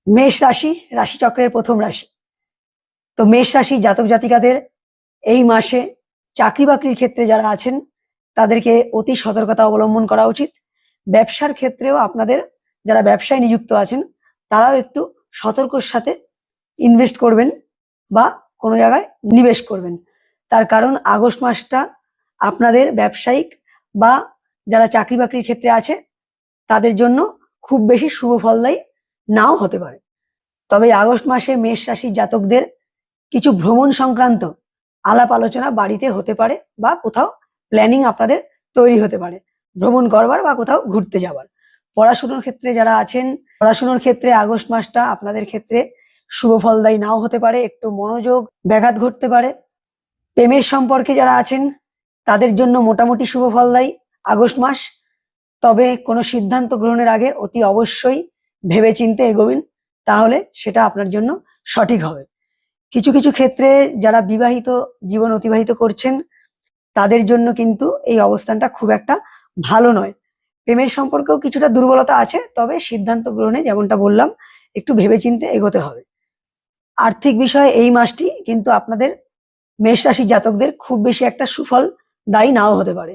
মেষ রাশি রাশিচক্রের প্রথম রাশি। তো মেষ রাশি জাতক জাতিকাদের এই মাসে চাকরি বাকরির ক্ষেত্রে যারা আছেন তাদেরকে অতি সতর্কতা অবলম্বন করা উচিত। ব্যবসার ক্ষেত্রেও আপনাদের যারা ব্যবসায় নিযুক্ত আছেন তারাও একটু সতর্কর সাথে ইনভেস্ট করবেন বা কোনো জায়গায় নিবেশ করবেন। তার কারণ আগস্ট মাসটা আপনাদের ব্যবসায়িক বা যারা চাকরি বাকরির ক্ষেত্রে আছে তাদের জন্য খুব বেশি শুভ ফলদায়ী নাও হতে পারে। তবে আগস্ট মাসে মেষ রাশির জাতকদের কিছু ভ্রমণ সংক্রান্ত আলাপ আলোচনা বাড়িতে হতে পারে বা কোথাও প্ল্যানিং আপনাদের তৈরি হতে পারে ভ্রমণ করবার বা কোথাও ঘুরতে যাবার। পড়াশুনোর ক্ষেত্রে যারা আছেন পড়াশুনোর ক্ষেত্রে আগস্ট মাসটা আপনাদের ক্ষেত্রে শুভ ফলদায়ী নাও হতে পারে, একটু মনোযোগ ব্যাঘাত ঘটতে পারে। প্রেমের সম্পর্কে যারা আছেন তাদের জন্য মোটামুটি শুভ ফলদায়ী আগস্ট মাস। তবে কোনো সিদ্ধান্ত গ্রহণের আগে অতি অবশ্যই ভেবেচিন্তে এগোবেন, তাহলে সেটা আপনার জন্য সঠিক হবে। কিছু কিছু ক্ষেত্রে যারা বিবাহিত জীবন অতিবাহিত করছেন তাদের জন্য কিন্তু এই অবস্থানটা খুব একটা ভালো নয়। প্রেমের সম্পর্কেও কিছুটা দুর্বলতা আছে, তবে সিদ্ধান্ত গ্রহণে যেমনটা বললাম একটু ভেবেচিন্তে এগোতে হবে। আর্থিক বিষয়ে এই মাসটি কিন্তু আপনাদের মেষ রাশির জাতকদের খুব বেশি একটা সুফল দায়ী নাও হতে পারে।